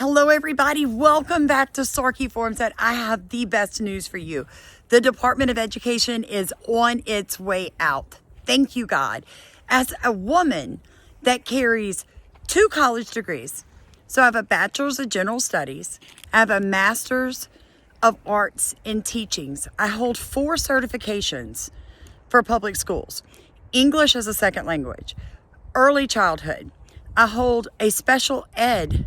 Hello, everybody. Welcome back to Sarkey Forums. And I have the best news for you. The Department of Education is on its way out. Thank you, God. As a woman that carries 2 college degrees, so I have a bachelor's of general studies, I have a master's of arts in teachings. I hold 4 certifications for public schools. English as a second language, early childhood. I hold a special ed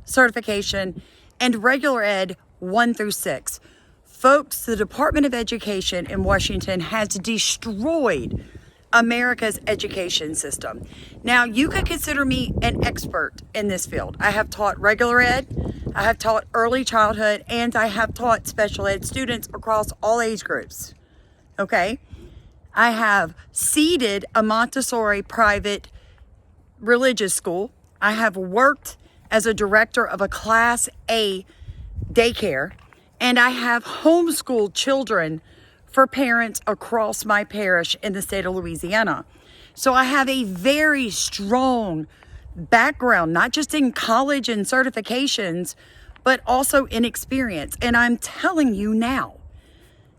certification and regular ed 1 through 6. Folks, the Department of Education in Washington has destroyed America's education system. Now, you could consider me an expert in this field. I have taught regular ed, I have taught early childhood, and I have taught special ed students across all age groups. Okay? I have seeded a Montessori private religious school. I have worked as a director of a Class A daycare, and I have homeschooled children for parents across my parish in the state of Louisiana. So I have a very strong background, not just in college and certifications, but also in experience. And I'm telling you now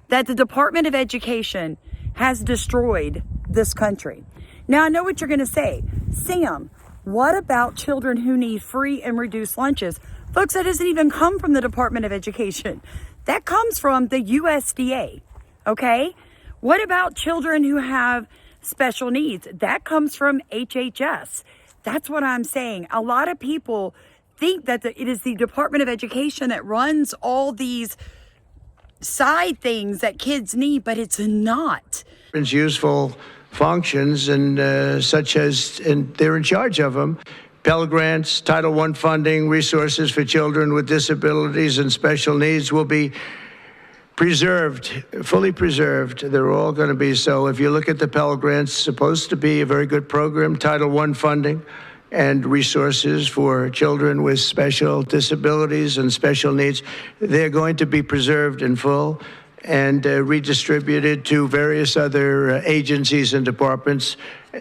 that the Department of Education has destroyed this country. Now, I know what you're going to say. Sam, what about children who need free and reduced lunches? Folks, that doesn't even come from the Department of Education. That comes from the USDA, okay? What about children who have special needs? That comes from HHS. That's what I'm saying. A lot of people think that it is the Department of Education that runs all these side things that kids need, but it's not. It's useful functions and such as, and they're in charge of them. Pell Grants, Title I funding, resources for children with disabilities and special needs will be preserved, fully preserved. They're all going to be so. If you look at the Pell Grants, supposed to be a very good program, Title I funding and resources for children with special disabilities and special needs. They're going to be preserved in full and redistributed to various other agencies and departments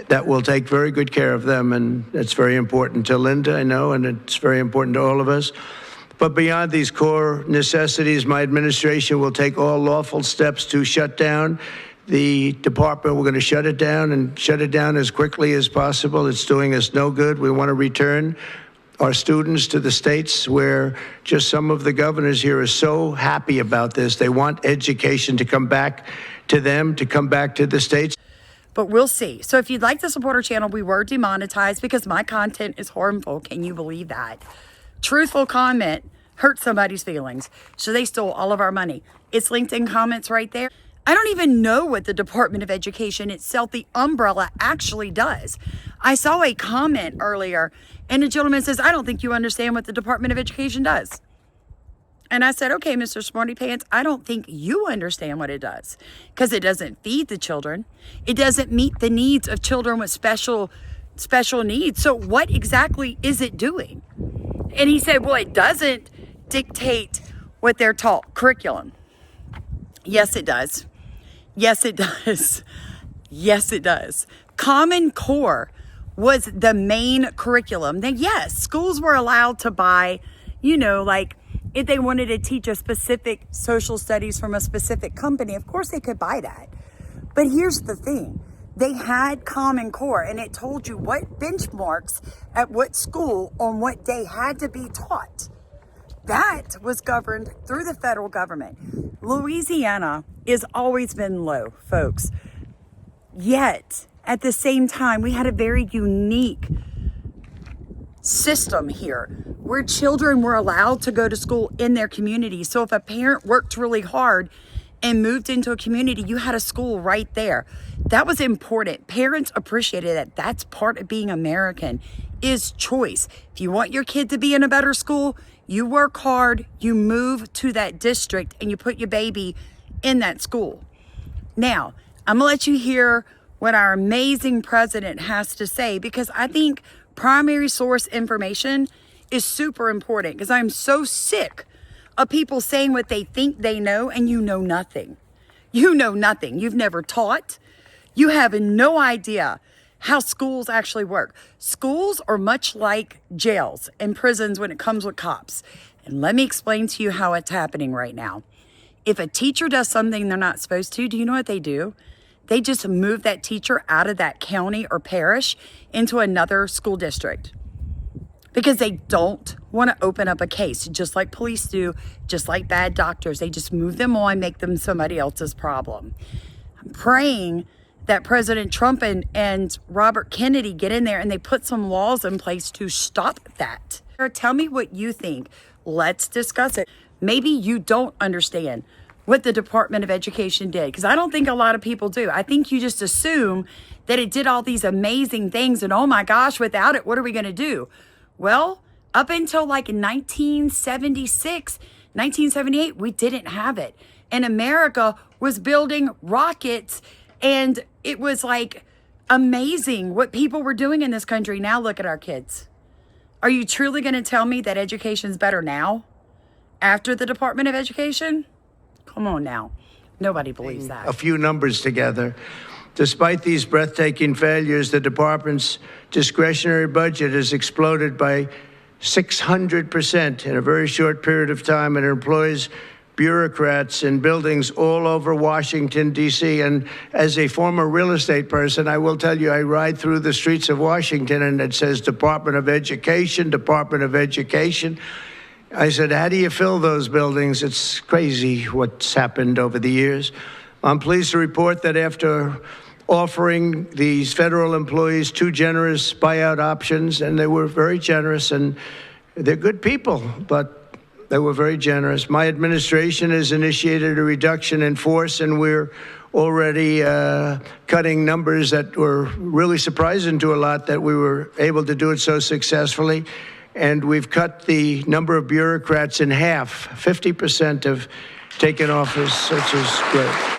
that will take very good care of them. And it's very important to Linda, I know, and it's very important to all of us. But beyond these core necessities, my administration will take all lawful steps to shut down the department. We're going to shut it down and shut it down as quickly as possible. It's doing us no good. We want to return our students to the states where just some of the governors here are so happy about this. They want education to come back to them, to come back to the states. But we'll see. So if you'd like to support our channel, we were demonetized because my content is harmful. Can you believe that? Truthful comment hurt somebody's feelings. So they stole all of our money. It's linked in comments right there. I don't even know what the Department of Education itself, the umbrella, actually does. I saw a comment earlier, and a gentleman says, I don't think you understand what the Department of Education does. And I said, okay, Mr. Smarty Pants, I don't think you understand what it does, because it doesn't feed the children. It doesn't meet the needs of children with special needs. So what exactly is it doing? And he said, well, it doesn't dictate what they're taught, curriculum. Yes, it does. Yes, it does. Yes, it does. Common Core was the main curriculum. Then yes, schools were allowed to buy, like if they wanted to teach a specific social studies from a specific company, of course they could buy that. But here's the thing. They had Common Core, and it told you what benchmarks at what school on what day had to be taught. That was governed through the federal government. Louisiana has always been low, folks. Yet, at the same time, we had a very unique system here where children were allowed to go to school in their community. So if a parent worked really hard and moved into a community, you had a school right there. That was important. Parents appreciated that. That's part of being American, is choice. If you want your kid to be in a better school, you work hard, you move to that district, and you put your baby in that school. Now, I'm gonna let you hear what our amazing president has to say, because I think primary source information is super important, because I'm so sick of people saying what they think they know and you know nothing. You know nothing. You've never taught. You have no idea how schools actually work. Schools are much like jails and prisons when it comes with cops. And let me explain to you how it's happening right now. If a teacher does something they're not supposed to, do you know what they do? They just move that teacher out of that county or parish into another school district because they don't want to open up a case, just like police do, just like bad doctors. They just move them on, make them somebody else's problem. I'm praying that President Trump and Robert Kennedy get in there and they put some laws in place to stop that. Tell me what you think. Let's discuss it. Maybe you don't understand what the Department of Education did, because I don't think a lot of people do. I think you just assume that it did all these amazing things and, oh my gosh, without it, what are we going to do? Well, up until like 1976, 1978, we didn't have it. And America was building rockets, and it was like amazing what people were doing in this country. Now look at our kids. Are you truly going to tell me that education's better now after the Department of Education? Come on now. Nobody believes that. A few numbers together. Despite these breathtaking failures, the department's discretionary budget has exploded by 600% in a very short period of time, and it employs bureaucrats in buildings all over Washington, D.C. And as a former real estate person, I will tell you, I ride through the streets of Washington and it says Department of Education, Department of Education. I said, how do you fill those buildings? It's crazy what's happened over the years. I'm pleased to report that after offering these federal employees 2 generous buyout options, and they were very generous, and they're good people, but they were very generous. My administration has initiated a reduction in force, and we're already cutting numbers that were really surprising to a lot that we were able to do it so successfully. And we've cut the number of bureaucrats in half. 50% have taken office, which is great.